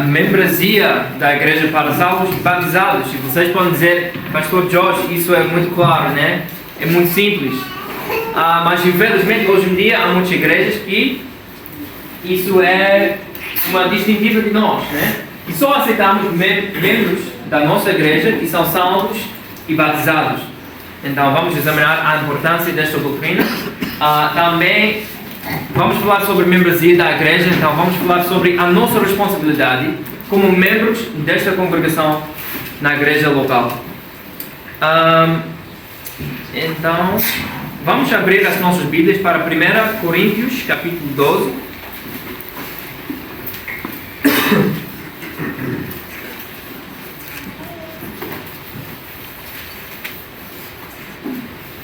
membresia da igreja para salvos e batizados. E vocês podem dizer, Pastor Josh, isso é muito claro, né? É muito simples. Mas infelizmente hoje em dia há muitas igrejas que isso é uma distintiva de nós, né? E só aceitamos membros da nossa igreja que são salvos e batizados. Então vamos examinar a importância desta doutrina. Também vamos falar sobre membresia da igreja. Então vamos falar sobre a nossa responsabilidade como membros desta congregação na igreja local. Então vamos abrir as nossas Bíblias para 1 Coríntios capítulo 12.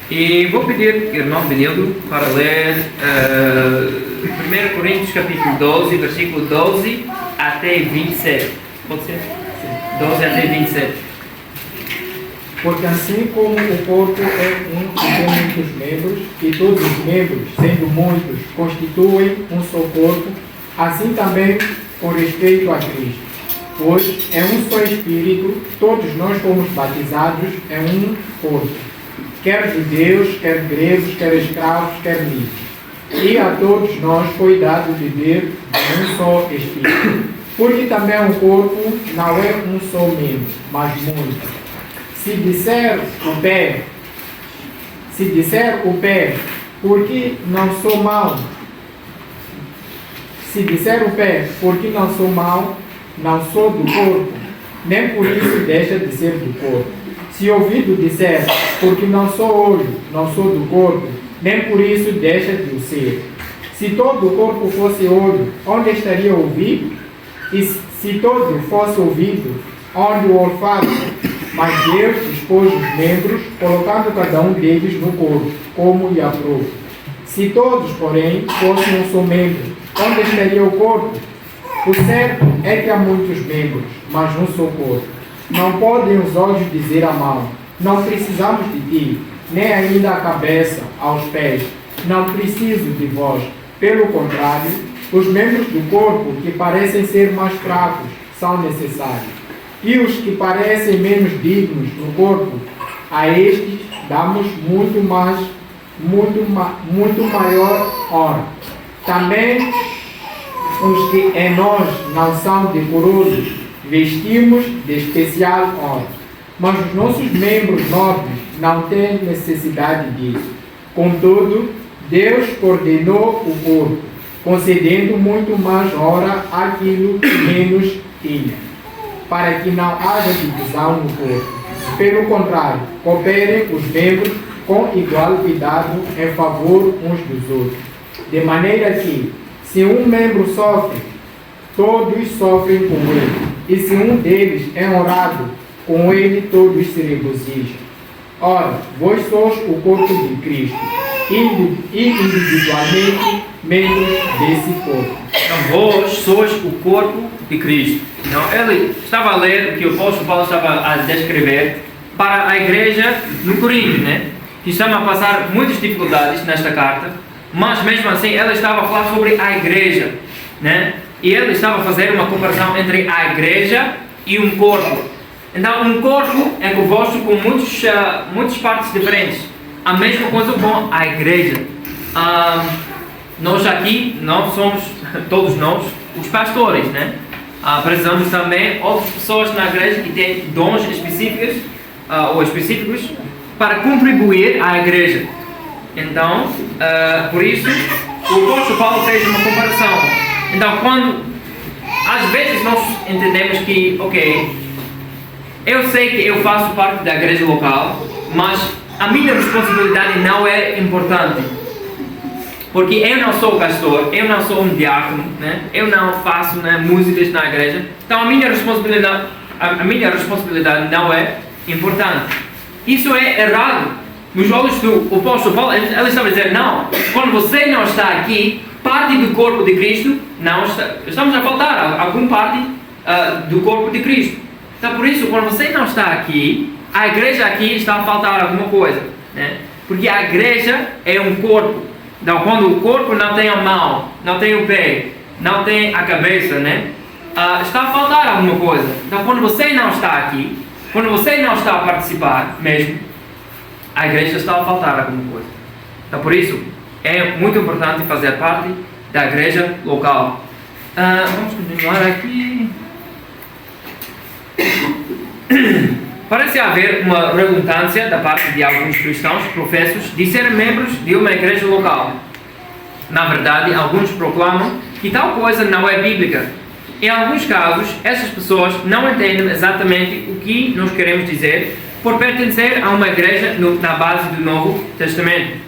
E vou pedir ao irmão Benildo para ler 1 Coríntios capítulo 12, versículo 12 até 27. Pode ser? 12 até 27. Porque assim como o corpo é um e tem muitos membros, e todos os membros, sendo muitos, constituem um só corpo, assim também com respeito a Cristo. Pois é um só Espírito, todos nós fomos batizados em um corpo. Quer judeus, quer gregos, quer escravos, quer livres. E a todos nós foi dado beber de um só Espírito. Porque também um corpo não é um só membro, mas muitos. Se disser o pé, porque não sou mau? Se disser o pé, porque não sou mau, não sou do corpo, nem por isso deixa de ser do corpo. Se o ouvido disser, porque não sou olho, não sou do corpo, nem por isso deixa de o ser. Se todo o corpo fosse olho, onde estaria o ouvido? E se todo fosse ouvido, onde o olfato? Mas Deus dispôs os membros, colocando cada um deles no corpo, como lhe aprouve. Se todos, porém, fossem um só membro, onde estaria o corpo? O certo é que há muitos membros, mas um só corpo. Não podem os olhos dizer à mão, não precisamos de ti, nem ainda a cabeça, aos pés, não preciso de vós. Pelo contrário, os membros do corpo que parecem ser mais fracos são necessários. E os que parecem menos dignos no corpo, a estes damos muito maior honra. Também os que em nós não são decorosos, vestimos de especial honra. Mas os nossos membros nobres não têm necessidade disso. Contudo, Deus coordenou o corpo, concedendo muito mais honra àquilo que menos tinha, para que não haja divisão no corpo. Pelo contrário, cooperem os membros com igual cuidado em favor uns dos outros. De maneira que, se um membro sofre, todos sofrem com ele. E se um deles é honrado, com ele todos se regozijam. Ora, vós sois o corpo de Cristo, e individualmente membros desse corpo. Então, vós sois o corpo de Cristo. Então, ele estava a ler o que o apóstolo Paulo estava a descrever para a igreja no Corinto, né? Que estava a passar muitas dificuldades nesta carta, mas mesmo assim ele estava a falar sobre a igreja, né? E ele estava a fazer uma comparação entre a igreja e um corpo. Então, um corpo é composto com muitas partes diferentes. A mesma coisa com a igreja. Nós aqui, nós somos, todos nós, os pastores, né? Precisamos também outras pessoas na igreja que têm dons específicos para contribuir à igreja. Então, por isso, o apóstolo Paulo fez uma comparação. Então, às vezes nós entendemos que, eu sei que eu faço parte da igreja local, mas a minha responsabilidade não é importante. Porque eu não sou pastor, eu não sou um diácono, né? Eu não faço, né, músicas na igreja. Então a minha responsabilidade não é importante. Isso é errado. Nos olhos do apóstolo Paulo, ele estava a dizer, não, quando você não está aqui, parte do corpo de Cristo não está. Estamos a faltar alguma parte do corpo de Cristo. Então por isso, quando você não está aqui, a igreja aqui está a faltar alguma coisa, né? Porque a igreja é um corpo. Então quando o corpo não tem a mão, não tem o pé, não tem a cabeça, né? está a faltar alguma coisa. Então, quando você não está aqui, quando você não está a participar mesmo, a igreja está a faltar alguma coisa. Então, por isso, é muito importante fazer parte da igreja local. Vamos continuar aqui. Parece haver uma redundância da parte de alguns cristãos professos de serem membros de uma igreja local. Na verdade, alguns proclamam que tal coisa não é bíblica. Em alguns casos, essas pessoas não entendem exatamente o que nós queremos dizer por pertencer a uma igreja na base do Novo Testamento.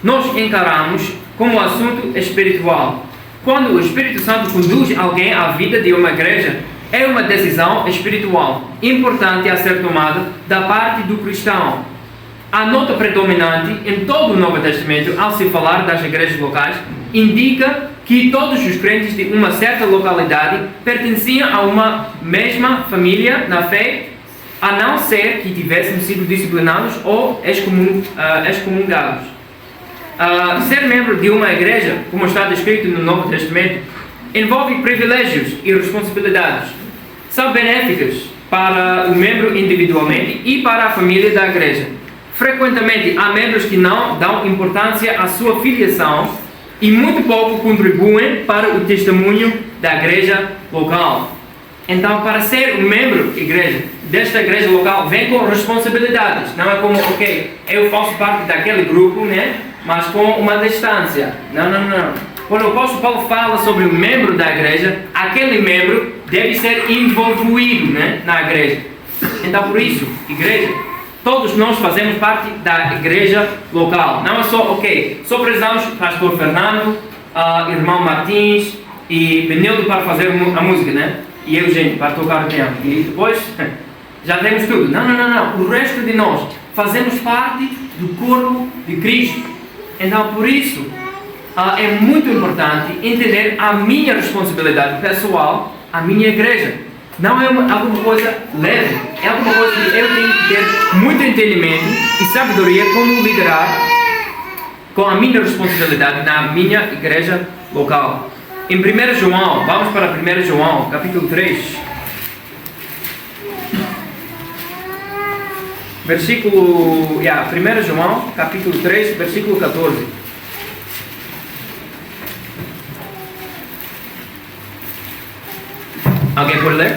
Nós encaramos como assunto espiritual. Quando o Espírito Santo conduz alguém à vida de uma igreja, é uma decisão espiritual importante a ser tomada da parte do cristão. A nota predominante em todo o Novo Testamento, ao se falar das igrejas locais, indica que todos os crentes de uma certa localidade pertenciam a uma mesma família na fé, a não ser que tivessem sido disciplinados ou excomungados. Ser membro de uma igreja, como está descrito no Novo Testamento, envolve privilégios e responsabilidades. São benéficas para o membro individualmente e para a família da igreja. Frequentemente há membros que não dão importância à sua filiação e muito pouco contribuem para o testemunho da igreja local. Então, para ser um membro desta igreja local, vem com responsabilidades. Não é como, ok, eu faço parte daquele grupo, né? Mas com uma distância. Não. Quando o apóstolo Paulo fala sobre um membro da igreja, aquele membro deve ser envolvido, né, na igreja. Então, por isso, igreja, todos nós fazemos parte da igreja local. Não é só, ok, só precisamos pastor Fernando, irmão Martins e Benildo para fazer a música, né? E Eugênio para tocar o piano. E depois, já temos tudo. Não. O resto de nós fazemos parte do corpo de Cristo. Então, por isso, é muito importante entender a minha responsabilidade pessoal, a minha igreja. Não é alguma coisa leve, é alguma coisa que eu tenho que ter muito entendimento e sabedoria como liderar com a minha responsabilidade na minha igreja local. Em 1 João, vamos para 1 João, capítulo 3. Versículo, 1 João, capítulo 3, versículo 14. Alguém pode ler?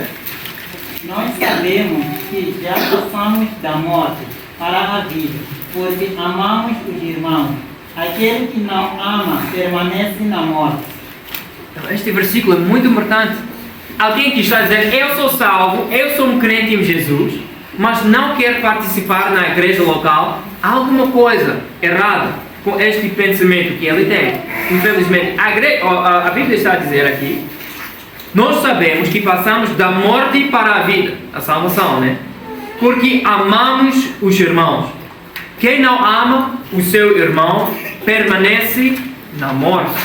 Nós sabemos que já passamos da morte para a vida, porque amamos os irmãos. Aquele que não ama permanece na morte. Este versículo é muito importante. Alguém que está a dizer, eu sou salvo, eu sou um crente em Jesus, mas não quer participar na igreja local, há alguma coisa errada com este pensamento que ele tem. Infelizmente, a Bíblia está a dizer aqui, nós sabemos que passamos da morte para a vida, a salvação, né? Porque amamos os irmãos. Quem não ama o seu irmão permanece na morte.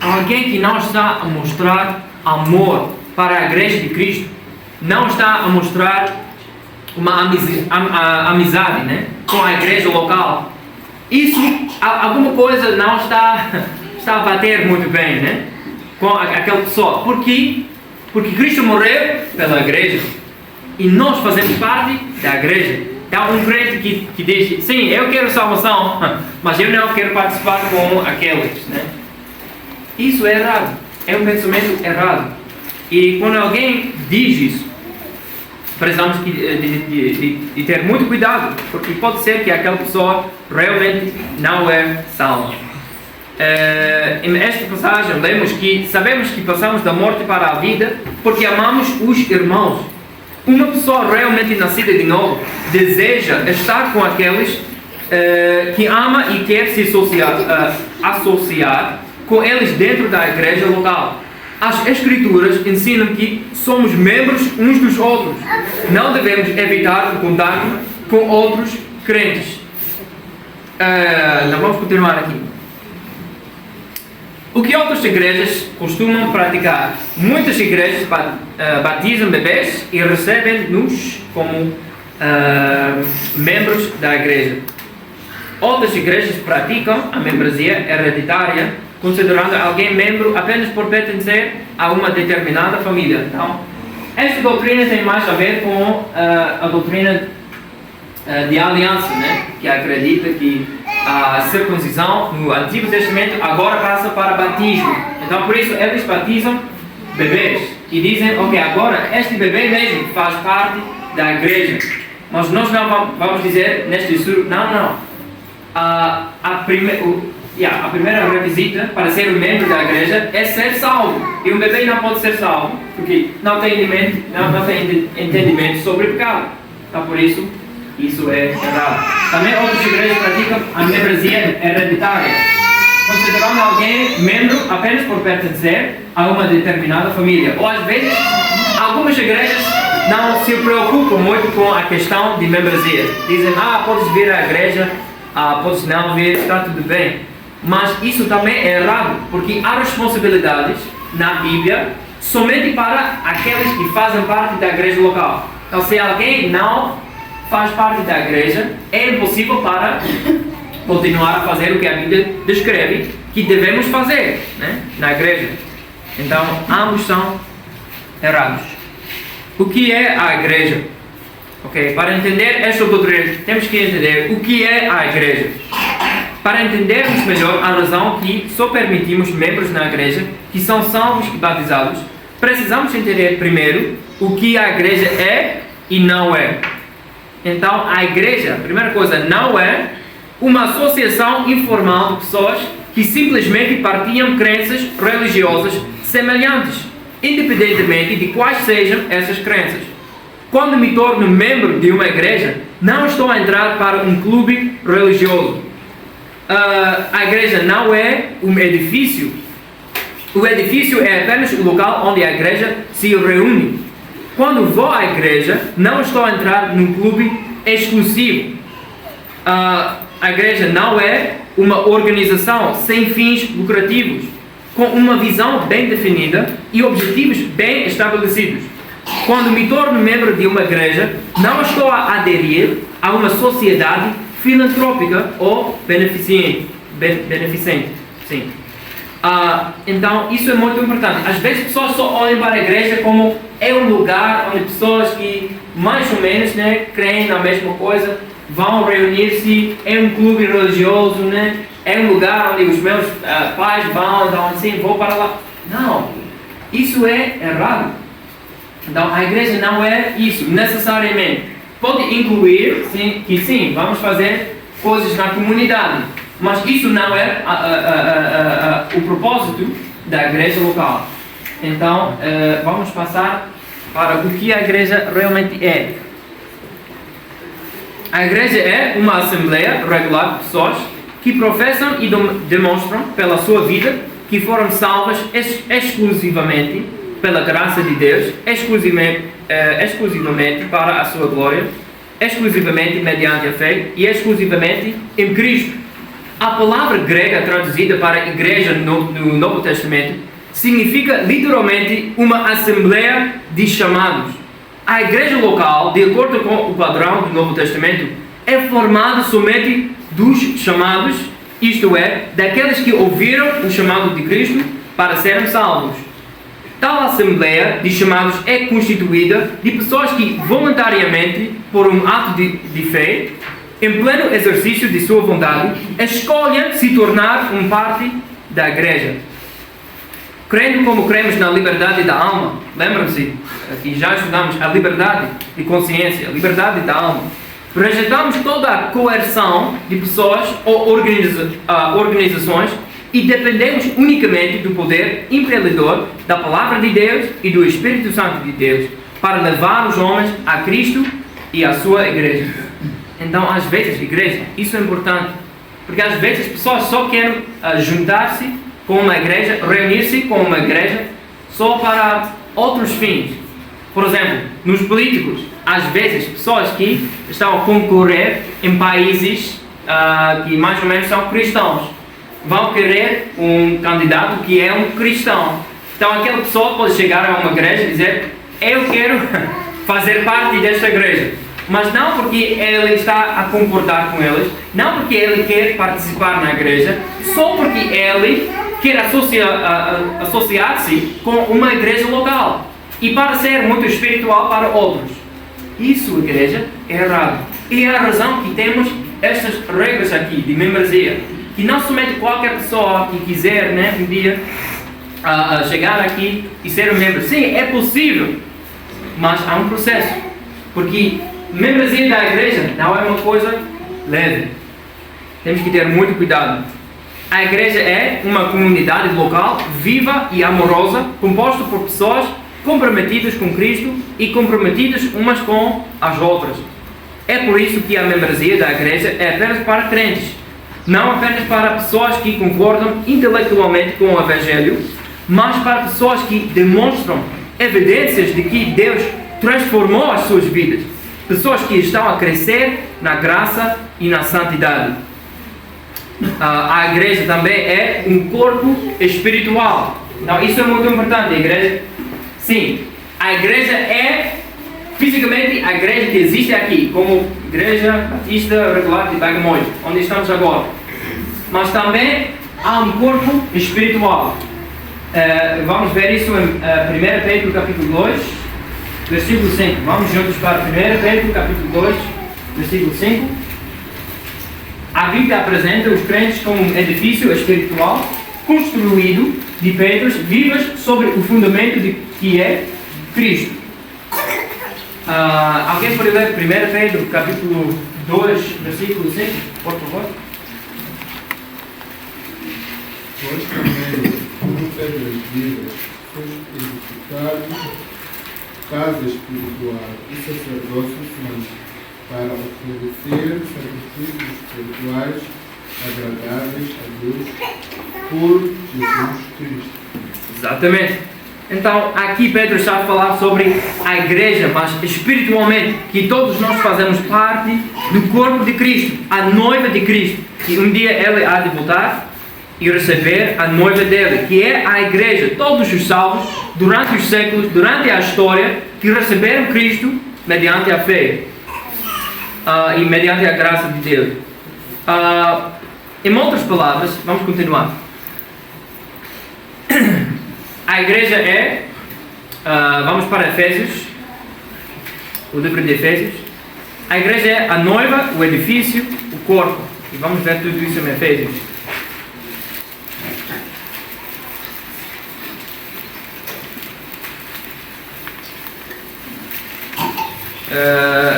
Alguém que não está a mostrar amor para a igreja de Cristo, não está a mostrar uma amizade, né, com a igreja local. Isso, alguma coisa não está a bater muito bem, né, com aquela pessoa. Por quê? Porque Cristo morreu pela igreja e nós fazemos parte da igreja. Então, um crente que diz, sim, eu quero salvação, mas eu não quero participar com aqueles, né? Isso é errado, é um pensamento errado. E quando alguém diz isso, precisamos de ter muito cuidado, porque pode ser que aquela pessoa realmente não é salva. Em esta passagem lemos que sabemos que passamos da morte para a vida porque amamos os irmãos. Uma pessoa realmente nascida de novo deseja estar com aqueles que ama e quer se associar com eles dentro da igreja local. As Escrituras ensinam que somos membros uns dos outros. Não devemos evitar o contato com outros crentes. Vamos continuar aqui. O que outras igrejas costumam praticar? Muitas igrejas batizam bebês e recebem-nos como membros da igreja. Outras igrejas praticam a membresia hereditária, considerando alguém membro apenas por pertencer a uma determinada família. Então, esta doutrina tem mais a ver com a doutrina de aliança, né? Que acredita que a circuncisão no Antigo Testamento agora passa para batismo. Então, por isso, eles batizam bebês e dizem, ok, agora este bebê mesmo faz parte da igreja. Mas nós não vamos dizer neste estudo, não. A primeira requisita para ser um membro da igreja é ser salvo. E um bebê não pode ser salvo porque não tem entendimento sobre pecado. Então, por isso é errado. Também outras igrejas praticam a membresia hereditária, considerando alguém membro apenas por pertencer a uma determinada família. Ou às vezes, algumas igrejas não se preocupam muito com a questão de membresia. Dizem, podes vir à igreja, podes não vir, está tudo bem. Mas isso também é errado, porque há responsabilidades na Bíblia somente para aqueles que fazem parte da igreja local. Então, se alguém não faz parte da igreja, é impossível para continuar a fazer o que a Bíblia descreve que devemos fazer, né, na igreja. Então, ambos são errados. O que é a igreja? Ok, para entender esta doutrina, temos que entender o que é a igreja. Para entendermos melhor a razão que só permitimos membros na igreja que são salvos e batizados, precisamos entender primeiro o que a igreja é e não é. Então, a igreja, a primeira coisa, não é uma associação informal de pessoas que simplesmente partilham crenças religiosas semelhantes, independentemente de quais sejam essas crenças. Quando me torno membro de uma igreja, não estou a entrar para um clube religioso. A igreja não é um edifício. O edifício é apenas o local onde a igreja se reúne. Quando vou à igreja, não estou a entrar num clube exclusivo. A igreja não é uma organização sem fins lucrativos, com uma visão bem definida e objetivos bem estabelecidos. Quando me torno membro de uma igreja, não estou a aderir a uma sociedade filantrópica ou beneficente. Sim. Então, isso é muito importante. Às vezes, pessoas só olham para a igreja como é um lugar onde pessoas que mais ou menos, né, creem na mesma coisa vão reunir-se, é um clube religioso, né? É um lugar onde os meus pais vão, então assim, vou para lá. Não, isso é errado. Então, a igreja não é isso, necessariamente. Pode incluir, sim, vamos fazer coisas na comunidade, mas isso não é o propósito da igreja local. Então, vamos passar para o que a igreja realmente é. A igreja é uma assembleia regular de pessoas que professam e demonstram pela sua vida que foram salvas exclusivamente pela graça de Deus, exclusivamente para a sua glória, exclusivamente mediante a fé e exclusivamente em Cristo. A palavra grega traduzida para igreja no Novo Testamento significa literalmente uma assembleia de chamados. A igreja local, de acordo com o padrão do Novo Testamento, é formada somente dos chamados, isto é, daqueles que ouviram o chamado de Cristo para serem salvos. Tal assembleia de chamados é constituída de pessoas que voluntariamente, por um ato de fé, em pleno exercício de sua vontade, escolhem se tornar parte da igreja. Crendo como cremos na liberdade da alma, lembram-se que já estudamos a liberdade de consciência, a liberdade da alma. Rejeitamos toda a coerção de pessoas ou organizações e dependemos unicamente do poder empreendedor da Palavra de Deus e do Espírito Santo de Deus para levar os homens a Cristo e a sua igreja. Então, às vezes, igreja, isso é importante, porque às vezes as pessoas só querem juntar-se com uma igreja, reunir-se com uma igreja só para outros fins. Por exemplo, nos políticos, às vezes, pessoas que estão a concorrer em países que mais ou menos são cristãos, vão querer um candidato que é um cristão. Então, aquela pessoa pode chegar a uma igreja e dizer: eu quero fazer parte desta igreja. Mas não porque ele está a concordar com eles, não porque ele quer participar na igreja, só porque ele quer associar-se com uma igreja local e para ser muito espiritual para outros. Isso, igreja, é errado. E é a razão que temos estas regras aqui de membresia, que não somente qualquer pessoa que quiser, né, um dia chegar aqui e ser um membro. Sim, é possível, mas há um processo, porque membresia da igreja não é uma coisa leve. Temos que ter muito cuidado. A igreja é uma comunidade local, viva e amorosa, composta por pessoas comprometidas com Cristo e comprometidas umas com as outras. É por isso que a membresia da igreja é apenas para crentes, não apenas para pessoas que concordam intelectualmente com o Evangelho, mas para pessoas que demonstram evidências de que Deus transformou as suas vidas, pessoas que estão a crescer na graça e na santidade. A igreja também é um corpo espiritual. Então, isso é muito importante. A igreja, sim, a igreja é fisicamente a igreja que existe aqui, como Igreja Batista Regular de Bagamoyo, onde estamos agora. Mas também há um corpo espiritual. Vamos ver isso em 1 Pedro capítulo 2, versículo 5. Vamos juntos para 1 Pedro capítulo 2, versículo 5. A Bíblia apresenta os crentes como um edifício espiritual construído de pedras vivas sobre o fundamento de que é Cristo. Alguém pode ler 1 Pedro capítulo 2, versículo 5, por favor? Pois também, como pedras vivas, sois edificados, casa espiritual e sacerdócio santo, para oferecer sacrifícios espirituais agradáveis a Deus por Jesus Cristo. Exatamente. Então, aqui Pedro está a falar sobre a igreja, mas espiritualmente, que todos nós fazemos parte do corpo de Cristo, a noiva de Cristo, que um dia Ele há de voltar e receber a noiva dele, que é a igreja, todos os salvos, durante os séculos, durante a história, que receberam Cristo mediante a fé e mediante a graça de Deus. Em outras palavras, vamos continuar. A igreja é, vamos para Efésios, o livro de Efésios. A igreja é a noiva, o edifício, o corpo. E vamos ver tudo isso em Efésios.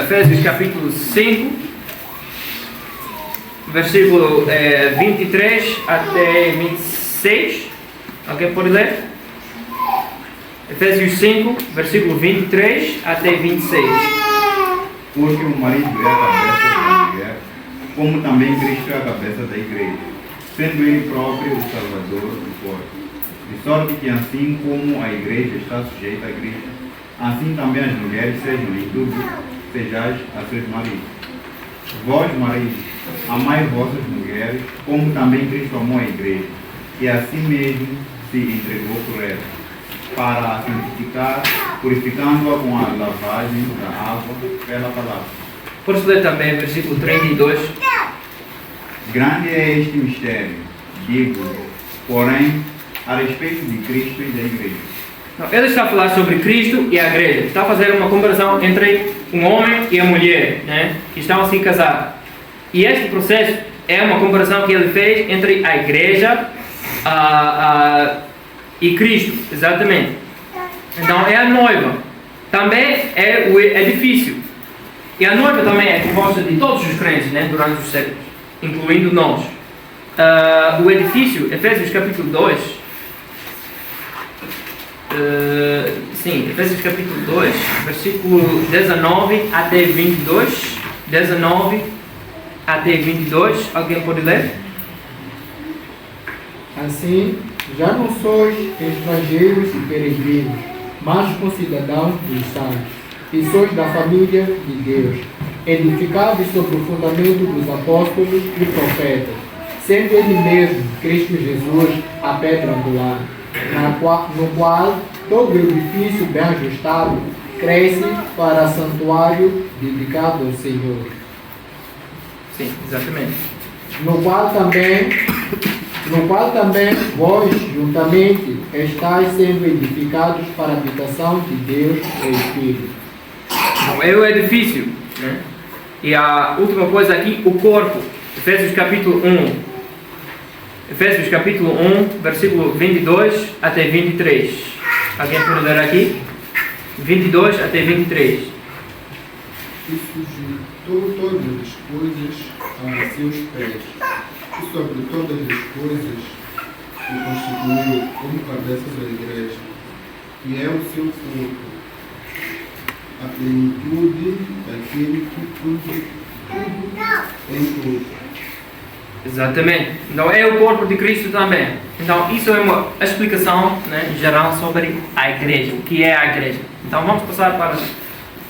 Efésios capítulo 5, versículo 23 até 26. Alguém pode ler? Efésios 5, versículo 23 até 26. Porque o marido é a cabeça da mulher, como também Cristo é a cabeça da igreja, sendo Ele próprio o Salvador do corpo. De sorte que assim como a igreja está sujeita a Cristo, assim também as mulheres sejam em tudo, sejais a seus maridos. Vós, maridos, amai vossas mulheres, como também Cristo amou a igreja, e assim mesmo se entregou por ela, para a santificar, purificando-a com a lavagem da água pela palavra. Posso ler também versículo 32? Grande é este mistério, digo, porém, a respeito de Cristo e da igreja. Ele está a falar sobre Cristo e a igreja. Está a fazer uma comparação entre um homem e a mulher, né, que estão a se casar. E este processo é uma comparação que ele fez entre a igreja e Cristo, exatamente. Então é a noiva, também é o edifício. E a noiva também é composta de todos os crentes, né, durante os séculos, incluindo nós. O edifício, Efésios capítulo 2, Efésios capítulo 2, versículo 19 até 22. 19 até 22, alguém pode ler? Assim, já não sois estrangeiros e peregrinos, mas concidadãos dos santos, e sois da família de Deus, edificados sobre o fundamento dos apóstolos e profetas, sendo Ele mesmo, Cristo Jesus, a pedra angular, no qual todo o edifício bem ajustado cresce para santuário dedicado ao Senhor. Sim, exatamente. No qual também no qual também vós, juntamente, estáis sendo edificados para a habitação de Deus e Espírito. Então, é o edifício, né? E a última coisa aqui, o corpo. Efésios capítulo 1. Efésios capítulo 1, versículo 22 até 23. Alguém pode ler aqui? 22 até 23. E sujeitou todas as coisas a seus pés, e sobre todas as coisas o constituiu como cabeça da igreja, que é o seu corpo, a plenitude daquele que tudo em tudo. Exatamente. Então é o corpo de Cristo também. Então isso é uma explicação, né, geral sobre a igreja. O que é a igreja. Então vamos passar para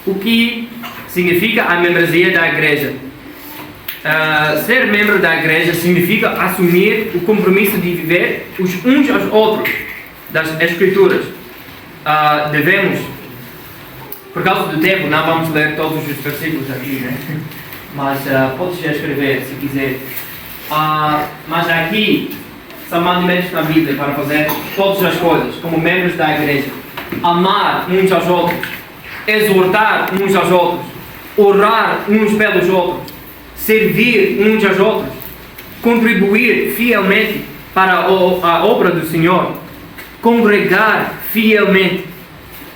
o que significa a membresia da igreja. Ser membro da igreja significa assumir o compromisso de viver uns aos outros das Escrituras. Devemos, por causa do tempo, não vamos ler todos os versículos aqui, né? Mas podes escrever se quiser. Mas aqui são mandamentos na Bíblia para fazer todas as coisas, como membros da igreja. Amar uns aos outros, exortar uns aos outros, orar uns pelos outros, servir uns aos outros, contribuir fielmente para a obra do Senhor, congregar fielmente,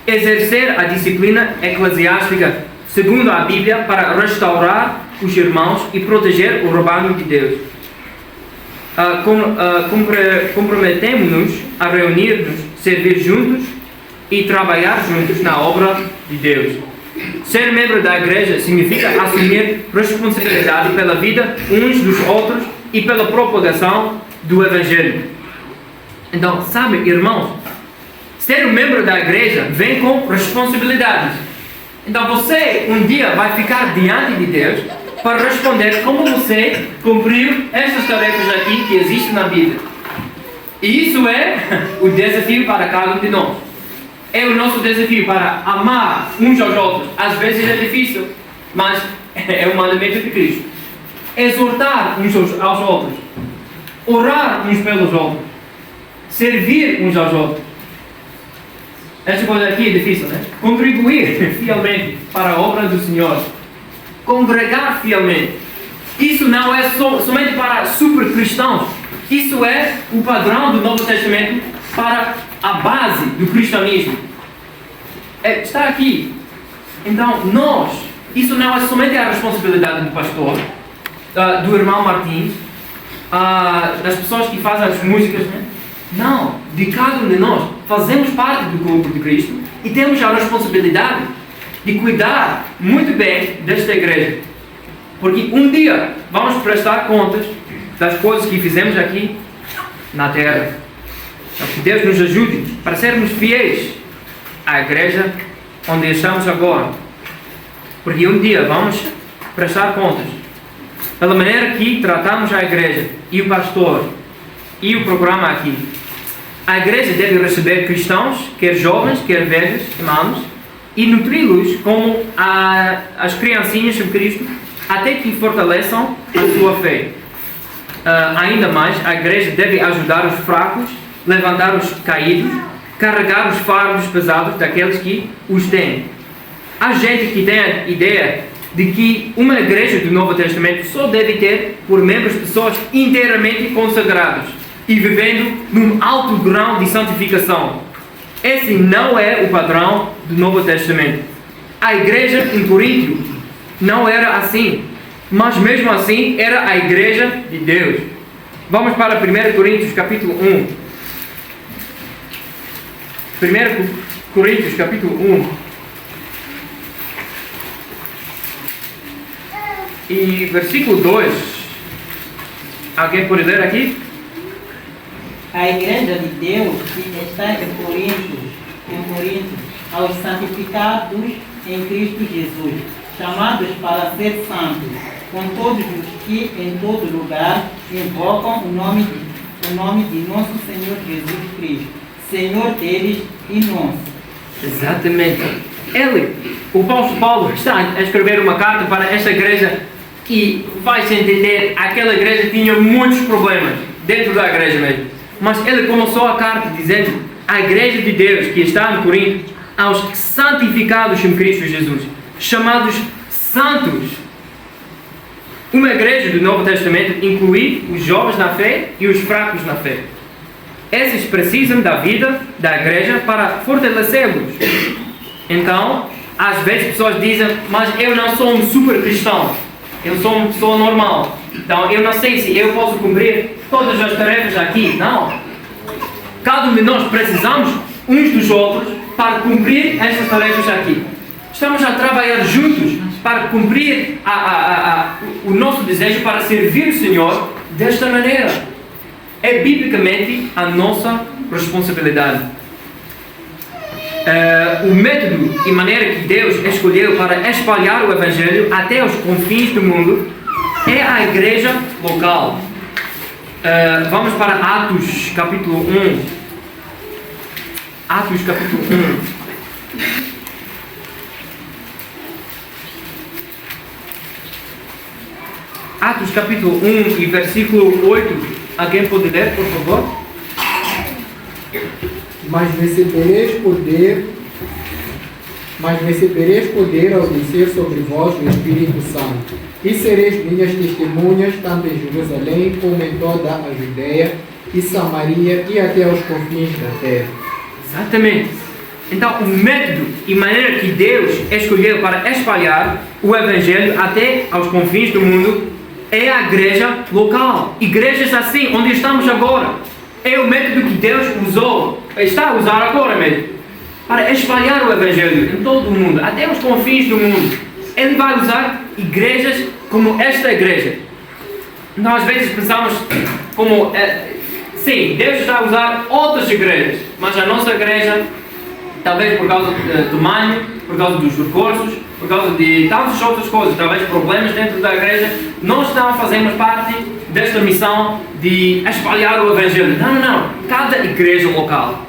exercer a disciplina eclesiástica segundo a Bíblia para restaurar os irmãos e proteger o rebanho de Deus. Comprometemos-nos a reunir-nos, servir juntos e trabalhar juntos na obra de Deus. Ser membro da igreja significa assumir responsabilidade pela vida uns dos outros e pela propagação do Evangelho. Então, sabe, irmãos, ser um membro da igreja vem com responsabilidades. Então você um dia vai ficar diante de Deus para responder como você cumpriu estas tarefas aqui que existem na Bíblia. E isso é o desafio para cada um de nós. É o nosso desafio para amar uns aos outros. Às vezes é difícil, mas é o mandamento de Cristo. Exortar uns aos outros. Orar uns pelos outros. Servir uns aos outros. Esta coisa aqui é difícil, né? Contribuir fielmente para a obra do Senhor. Congregar fielmente. Isso não é somente para super cristãos. Isso é o padrão do Novo Testamento para a base do cristianismo. Está aqui. Então, isso não é somente a responsabilidade do pastor, do irmão Martins, das pessoas que fazem as músicas, né? Não, de cada um de nós fazemos parte do corpo de Cristo e temos a responsabilidade de cuidar muito bem desta igreja. Porque um dia vamos prestar contas das coisas que fizemos aqui na terra. Então, que Deus nos ajude para sermos fiéis à igreja onde estamos agora. Porque um dia vamos prestar contas pela maneira que tratamos a igreja e o pastor e o programa aqui. A igreja deve receber cristãos, quer jovens, quer velhos, irmãos, e nutri-los como as criancinhas de Cristo, até que fortaleçam a sua fé. Ainda mais, a igreja deve ajudar os fracos, levantar os caídos, carregar os fardos pesados daqueles que os têm. Há gente que tem a ideia de que uma igreja do Novo Testamento só deve ter por membros pessoas inteiramente consagradas e vivendo num alto grau de santificação. Esse não é o padrão do Novo Testamento. A igreja em Coríntio não era assim, mas mesmo assim era a igreja de Deus. Vamos para 1 Coríntios capítulo 1. 1 Coríntios capítulo 1. E versículo 2. Alguém pode ler aqui? A igreja de Deus que está em Corinto, aos santificados em Cristo Jesus, chamados para ser santos, com todos os que em todo lugar invocam o nome de nosso Senhor Jesus Cristo, Senhor deles e nosso. Exatamente. O apóstolo Paulo está a escrever uma carta para esta igreja e vai-se entender, aquela igreja tinha muitos problemas. dentro da igreja mesmo. Mas ele começou a carta dizendo: a igreja de Deus que está em Corinto, aos santificados em Cristo Jesus, chamados santos. Uma igreja do Novo Testamento inclui os jovens na fé e os fracos na fé. Esses precisam da vida da igreja para fortalecê-los. Então, às vezes pessoas dizem: mas eu não sou um super cristão, eu sou uma pessoa normal, então eu não sei se eu posso cumprir todas as tarefas aqui. Não. Cada um de nós precisamos uns dos outros para cumprir estas tarefas aqui. Estamos a trabalhar juntos para cumprir o nosso desejo para servir o Senhor desta maneira. É biblicamente a nossa responsabilidade. O método e maneira que Deus escolheu para espalhar o Evangelho até os confins do mundo é a igreja local. Vamos para Atos capítulo 1. Atos capítulo 1. Atos capítulo 1 e versículo 8. Alguém pode ler, por favor? Mas recebereis poder ao descer sobre vós o Espírito Santo, e sereis minhas testemunhas tanto em Jerusalém como em toda a Judeia e Samaria e até aos confins da terra. Exatamente. Então, o método e maneira que Deus escolheu para espalhar o Evangelho até aos confins do mundo é a igreja local. Igrejas assim, onde estamos agora. É o método que Deus usou, está a usar agora mesmo, para espalhar o Evangelho em todo o mundo, até os confins do mundo. Ele vai usar igrejas como esta igreja. Nós às vezes pensamos como, sim, Deus está a usar outras igrejas, mas a nossa igreja, talvez por causa do tamanho, por causa dos recursos, por causa de tantas outras coisas, talvez problemas dentro da igreja, nós não fazemos parte desta missão de espalhar o Evangelho. Não. Cada igreja local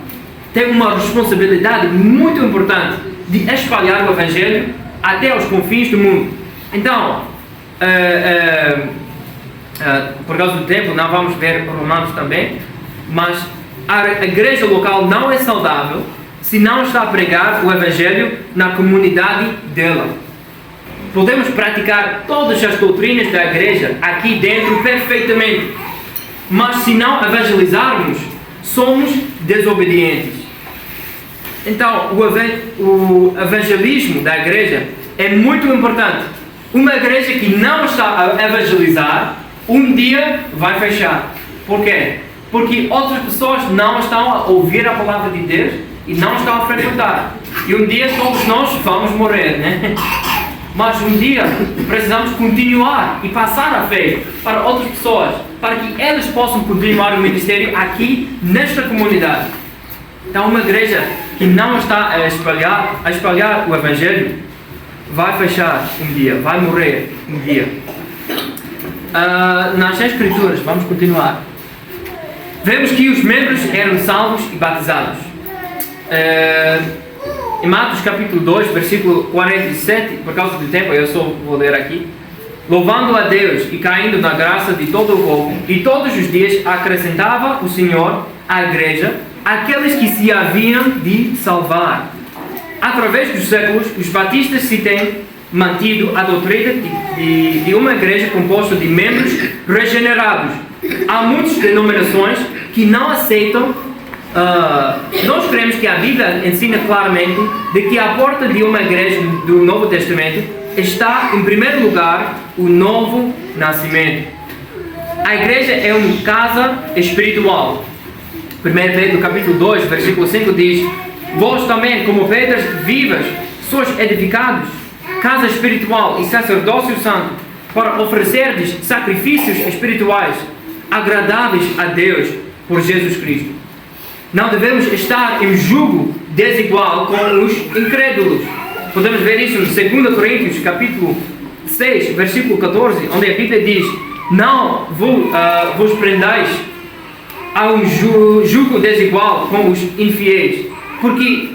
tem uma responsabilidade muito importante de espalhar o Evangelho até aos confins do mundo. Então, por causa do tempo, não vamos ver Romanos também, mas a igreja local não é saudável se não está a pregar o Evangelho na comunidade dela. Podemos praticar todas as doutrinas da igreja aqui dentro perfeitamente, mas se não evangelizarmos, somos desobedientes. Então, o evangelismo da igreja é muito importante. Uma igreja que não está a evangelizar, um dia vai fechar. Por quê? Porque outras pessoas não estão a ouvir a palavra de Deus e não estão a frequentar. E um dia todos nós vamos morrer, né? Mas um dia precisamos continuar e passar a fé para outras pessoas, para que elas possam continuar o ministério aqui nesta comunidade. Então, uma igreja que não está a espalhar o Evangelho vai fechar um dia, vai morrer um dia. Nas Escrituras, vamos continuar. Vemos que os membros eram salvos e batizados. Em Atos capítulo 2, versículo 47, por causa do tempo, eu só vou ler aqui. Louvando a Deus e caindo na graça de todo o povo, e todos os dias acrescentava o Senhor à igreja aqueles que se haviam de salvar. Através dos séculos, os batistas se têm mantido a doutrina de uma igreja composta de membros regenerados. Há muitas denominações que não aceitam. Nós cremos que a Bíblia ensina claramente de que à porta de uma igreja do Novo Testamento está, em primeiro lugar, o novo nascimento. A igreja é uma casa espiritual. 1 Pedro capítulo 2, versículo 5 diz: vós também, como pedras vivas, sois edificados, casa espiritual e sacerdócio santo, para oferecerdes sacrifícios espirituais agradáveis a Deus por Jesus Cristo. Não devemos estar em julgo desigual com os incrédulos. Podemos ver isso em 2 Coríntios capítulo 6, versículo 14, onde a Bíblia diz: não vos prendais a um julgo desigual com os infiéis, porque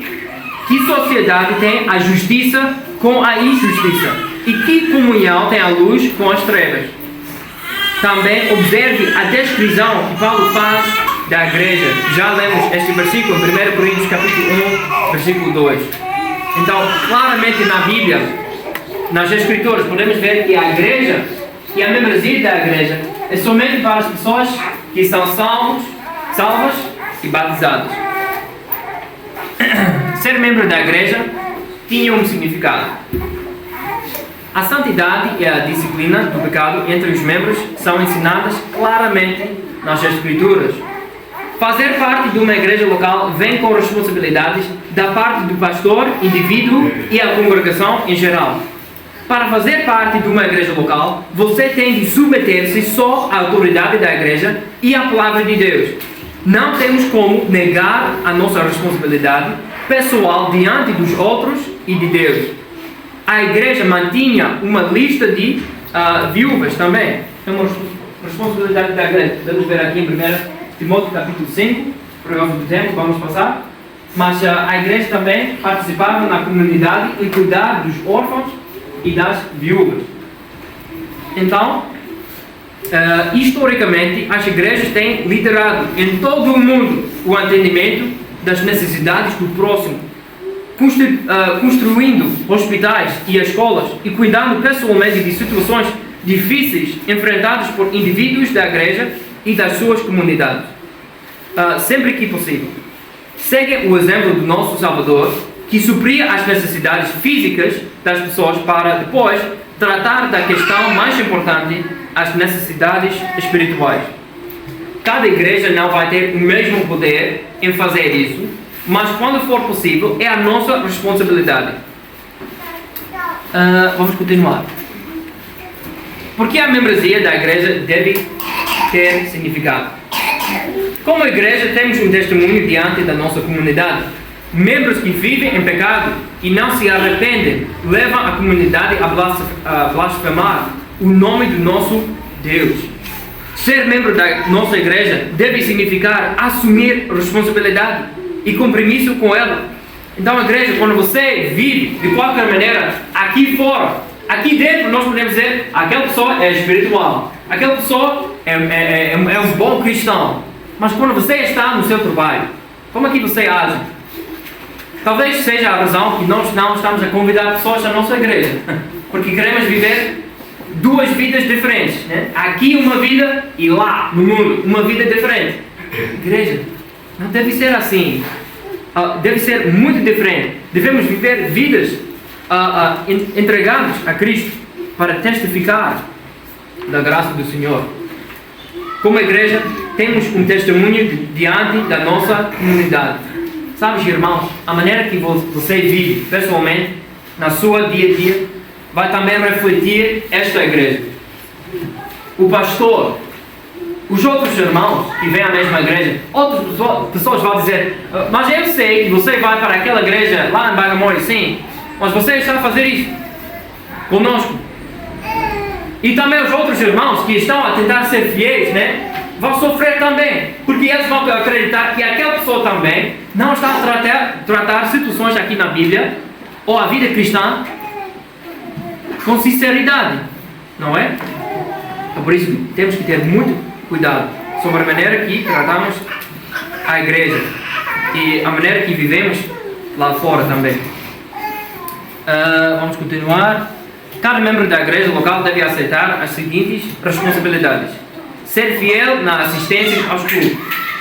que sociedade tem a justiça com a injustiça? E que comunhão tem a luz com as trevas? também observe a descrição que Paulo faz da igreja. Já lemos este versículo em 1 Coríntios capítulo 1, versículo 2. Então, claramente na Bíblia, nas Escrituras, podemos ver que a igreja e a membresia da igreja é somente para as pessoas que são salvas e batizadas. Ser membro da igreja tinha um significado. A santidade e a disciplina do pecado entre os membros são ensinadas claramente nas Escrituras. Fazer parte de uma igreja local vem com responsabilidades da parte do pastor, indivíduo e a congregação em geral. Para fazer parte de uma igreja local, você tem de submeter-se só à autoridade da igreja e à palavra de Deus. Não temos como negar a nossa responsabilidade pessoal diante dos outros e de Deus. A igreja mantinha uma lista de viúvas também. É uma responsabilidade da igreja. Podemos ver aqui em 1 Timóteo capítulo 5, por causa do tempo, vamos passar. Mas a igreja também participava na comunidade em cuidar dos órfãos e das viúvas. Então, historicamente, as igrejas têm liderado em todo o mundo o entendimento das necessidades do próximo, construindo hospitais e escolas e cuidando pessoalmente de situações difíceis enfrentadas por indivíduos da igreja e das suas comunidades, sempre que possível. Segue o exemplo do nosso Salvador, que supria as necessidades físicas das pessoas para depois tratar da questão mais importante, as necessidades espirituais. Cada igreja não vai ter o mesmo poder em fazer isso, mas quando for possível, é a nossa responsabilidade. Vamos continuar. Porque a membresia da igreja deve ter significado. Como igreja, temos um testemunho diante da nossa comunidade. Membros que vivem em pecado e não se arrependem levam a comunidade a blasfemar o nome do nosso Deus. Ser membro da nossa igreja deve significar assumir responsabilidade e compromisso com ela. Então, a igreja, quando você vive de qualquer maneira aqui fora, aqui dentro nós podemos dizer: aquela pessoa é espiritual, aquela pessoa é um bom cristão. Mas quando você está no seu trabalho, como é que você age? Talvez seja a razão que nós não estamos a convidar pessoas à nossa igreja, porque queremos viver duas vidas diferentes, né? Aqui uma vida e lá no mundo uma vida diferente. Igreja não deve ser assim, deve ser muito diferente. Devemos viver vidas entregadas a Cristo para testificar da graça do Senhor. Como igreja, temos um testemunho diante da nossa comunidade. Sabes, irmãos, a maneira que você vive pessoalmente, na sua dia a dia, vai também refletir esta igreja. O pastor, os outros irmãos que vêm à mesma igreja, outras pessoas vão dizer: mas eu sei que você vai para aquela igreja lá em Bagamoyo, sim, mas você está a fazer isso conosco. E também os outros irmãos que estão a tentar ser fiéis, né, vão sofrer também, porque eles vão acreditar que aquela pessoa também não está a tratar situações aqui na Bíblia ou a vida cristã com sinceridade, não é? Então, por isso temos que ter muito cuidado sobre a maneira que tratamos a igreja e a maneira que vivemos lá fora também. Vamos continuar. Cada membro da igreja local deve aceitar as seguintes responsabilidades: ser fiel na assistência aos cultos,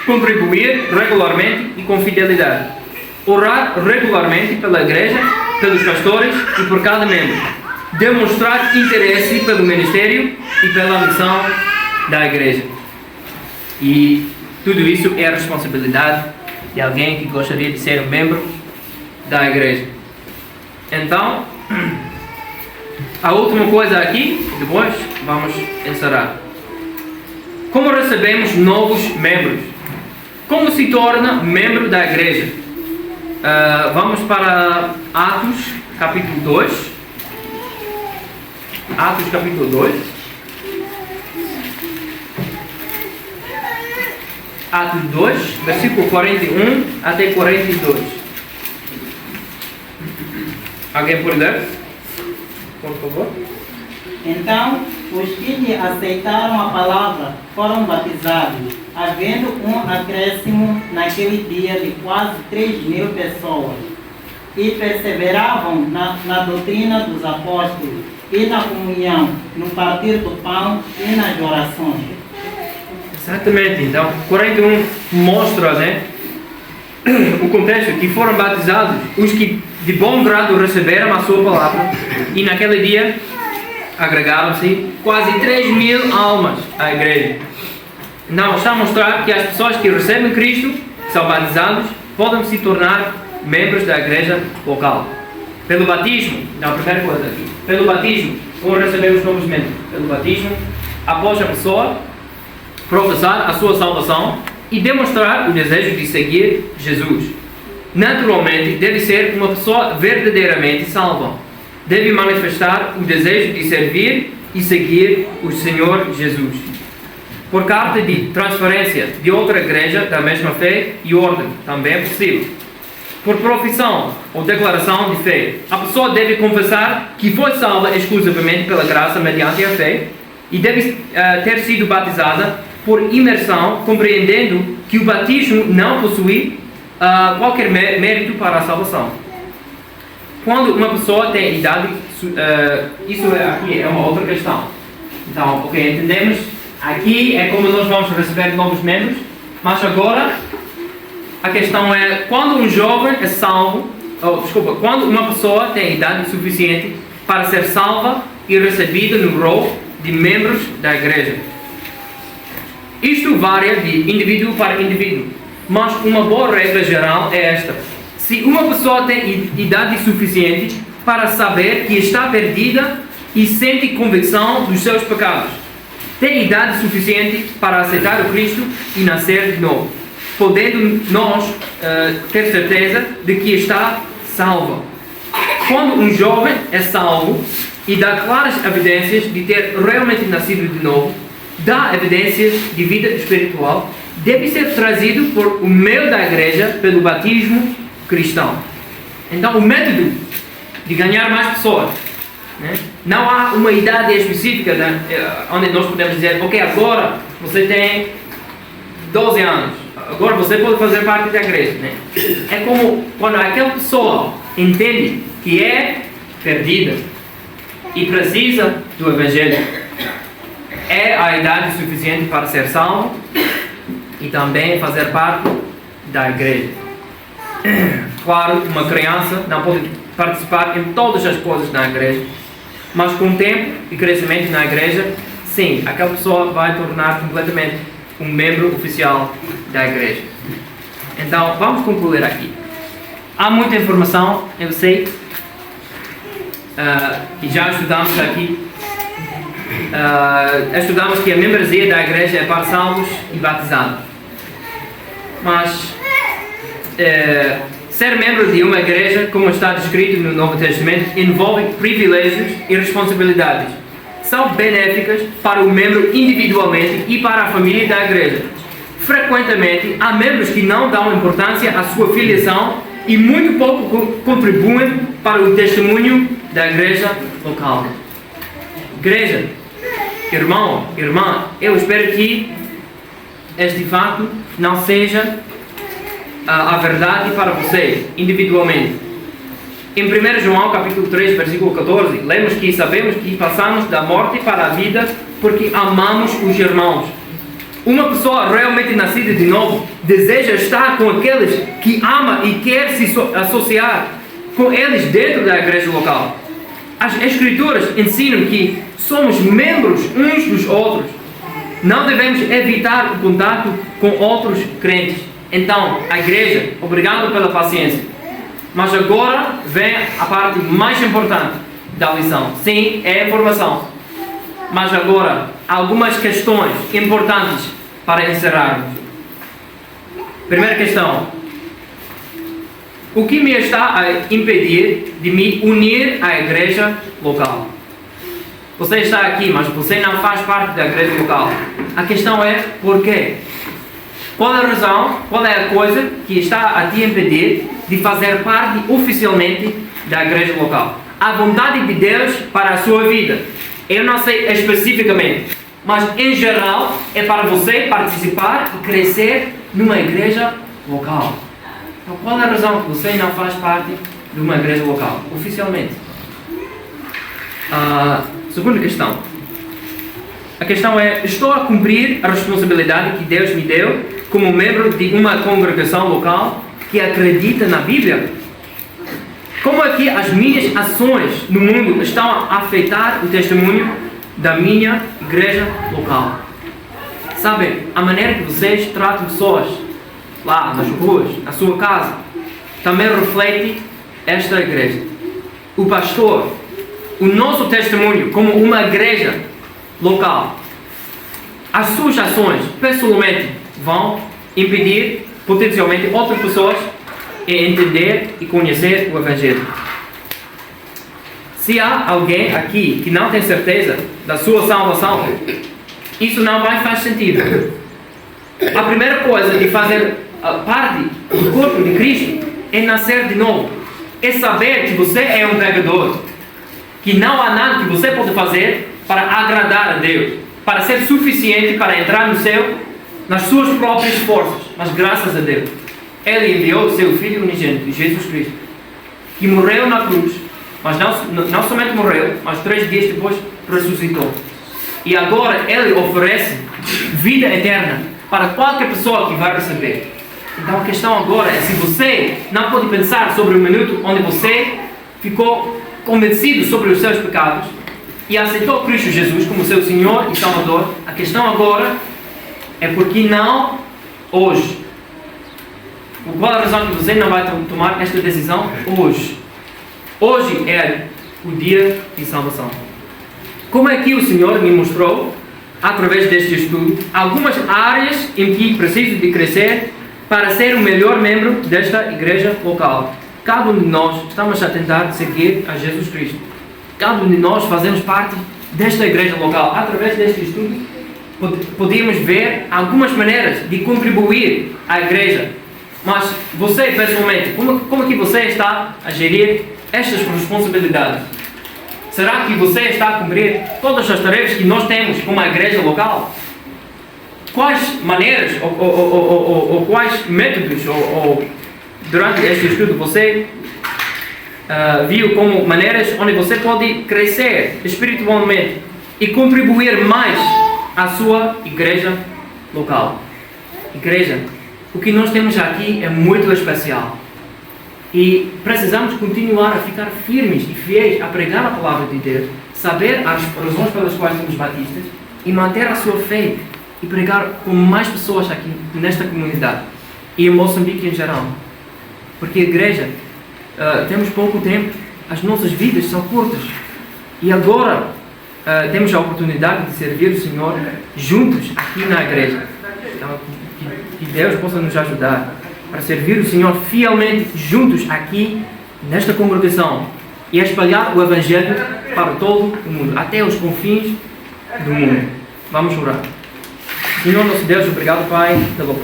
contribuir regularmente e com fidelidade, orar regularmente pela igreja, pelos pastores e por cada membro, demonstrar interesse pelo ministério e pela missão da igreja. E tudo isso é a responsabilidade de alguém que gostaria de ser um membro da igreja. Então, a última coisa aqui, depois vamos encerrar. Como recebemos novos membros? Como se torna membro da igreja? Vamos para Atos capítulo 2. Atos capítulo 2. Atos 2, versículo 41 até 42. Alguém pode ler? Por favor. Então Os que lhe aceitaram a palavra foram batizados, havendo um acréscimo naquele dia de quase 3.000 pessoas, e perseveravam na doutrina dos apóstolos, e na comunhão, no partir do pão e nas orações. Exatamente, então 41 mostra, né, o contexto que foram batizados os que de bom grado receberam a sua palavra, e naquele dia agregaram-se quase 3.000 almas à igreja. Então está a mostrar que as pessoas que recebem Cristo, que são batizados, podem se tornar membros da igreja local. Pelo batismo, não, a primeira coisa aqui, pelo batismo, como recebemos novos membros? Pelo batismo, após a pessoa professar a sua salvação e demonstrar o desejo de seguir Jesus. Naturalmente, deve ser uma pessoa verdadeiramente salva. Deve manifestar o desejo de servir e seguir o Senhor Jesus. Por carta de transferência de outra igreja da mesma fé e ordem, também é possível. Por profissão ou declaração de fé, a pessoa deve confessar que foi salva exclusivamente pela graça mediante a fé e deve ter sido batizada por imersão, compreendendo que o batismo não possui qualquer mérito para a salvação. Quando uma pessoa tem idade, isso aqui é uma outra questão. Então, ok, entendemos, aqui é como nós vamos receber novos membros, mas agora a questão é quando um jovem é salvo, quando uma pessoa tem idade suficiente para ser salva e recebida no rol de membros da igreja. Isto varia de indivíduo para indivíduo, mas uma boa regra geral é esta: se uma pessoa tem idade suficiente para saber que está perdida e sente convicção dos seus pecados, tem idade suficiente para aceitar o Cristo e nascer de novo, podendo nós ter certeza de que está salva. Quando um jovem é salvo e dá claras evidências de ter realmente nascido de novo, dá evidências de vida espiritual, deve ser trazido por o meio da igreja pelo batismo cristão. Então, o método de ganhar mais pessoas, né? Não há uma idade específica, né, onde nós podemos dizer, ok, agora você tem 12 anos, agora você pode fazer parte da igreja, né? É como quando aquela pessoa entende que é perdida e precisa do Evangelho. É a idade suficiente para ser salvo e também fazer parte da igreja. Claro, uma criança não pode participar em todas as coisas na igreja, mas com o tempo e crescimento na igreja, sim, aquela pessoa vai tornar completamente um membro oficial da igreja. Então, vamos concluir aqui. Há muita informação, eu sei, e já estudamos aqui. Estudamos que a membresia da igreja é para salvos e batizados. Mas ser membro de uma igreja, como está descrito no Novo Testamento, envolve privilégios e responsabilidades. São benéficas para o membro individualmente e para a família da igreja. Frequentemente, há membros que não dão importância à sua filiação e muito pouco contribuem para o testemunho da igreja local. Igreja, irmão, irmã, eu espero que este fato não seja a verdade para você, individualmente. Em 1 João capítulo 3, versículo 14, lemos que sabemos que passamos da morte para a vida porque amamos os irmãos. Uma pessoa realmente nascida de novo deseja estar com aqueles que ama e quer se associar com eles dentro da igreja local. As Escrituras ensinam que somos membros uns dos outros. Não devemos evitar o contato com outros crentes. Então, a igreja, obrigado pela paciência. Mas agora vem a parte mais importante da lição. Sim, é a informação. Mas agora, algumas questões importantes para encerrarmos. Primeira questão. O que me está a impedir de me unir à igreja local? Você está aqui, mas você não faz parte da igreja local. A questão é por quê? Qual é a razão, qual é a coisa que está a te impedir de fazer parte oficialmente da igreja local? A vontade de Deus para a sua vida Eu não sei especificamente, mas em geral é para você participar e crescer numa igreja local. Então, qual é a razão que você não faz parte de uma igreja local, oficialmente? Segunda questão. A questão é, estou a cumprir a responsabilidade que Deus me deu como membro de uma congregação local que acredita na Bíblia? Como é que as minhas ações no mundo estão a afetar o testemunho da minha igreja local? Sabem, a maneira que vocês tratam pessoas lá nas ruas, na sua casa, também reflete esta igreja. O pastor, o nosso testemunho como uma igreja local, as suas ações pessoalmente vão impedir potencialmente outras pessoas em entender e conhecer o Evangelho. Se há alguém aqui que não tem certeza da sua salvação, isso não vai fazer sentido. A primeira coisa de fazer parte do corpo de Cristo é nascer de novo. É saber que você é um pecador, que não há nada que você pode fazer para agradar a Deus, para ser suficiente para entrar no céu nas suas próprias forças, mas graças a Deus Ele enviou o seu Filho unigênito, Jesus Cristo, que morreu na cruz, mas não somente morreu, mas 3 dias depois ressuscitou. E agora Ele oferece vida eterna para qualquer pessoa que vai receber. Então a questão agora é, se você não pode pensar sobre o minuto onde você ficou convencido sobre os seus pecados e aceitou Cristo Jesus como seu Senhor e Salvador, a questão agora é porque não hoje. Qual a razão que você não vai tomar esta decisão hoje? Hoje é o dia de salvação. Como é que o Senhor me mostrou, através deste estudo, algumas áreas em que preciso de crescer para ser o melhor membro desta igreja local? Cada um de nós estamos a tentar seguir a Jesus Cristo. Cada um de nós fazemos parte desta igreja local. Através deste estudo, podemos ver algumas maneiras de contribuir à igreja. Mas você, pessoalmente, como é que você está a gerir estas responsabilidades? Será que você está a cumprir todas as tarefas que nós temos como a igreja local? Quais maneiras ou quais métodos durante este estudo você viu como maneiras onde você pode crescer espiritualmente e contribuir mais à sua igreja local? Igreja, o que nós temos aqui é muito especial e precisamos continuar a ficar firmes e fiéis a pregar a palavra de Deus, saber as razões pelas quais somos batistas e manter a sua fé e pregar com mais pessoas aqui nesta comunidade e em Moçambique em geral. Porque a igreja, temos pouco tempo, as nossas vidas são curtas e agora temos a oportunidade de servir o Senhor juntos aqui na igreja. Então, que Deus possa nos ajudar para servir o Senhor fielmente juntos aqui nesta congregação e espalhar o Evangelho para todo o mundo, até os confins do mundo. Vamos orar. Senhor nosso Deus, obrigado, Pai, pela oportunidade.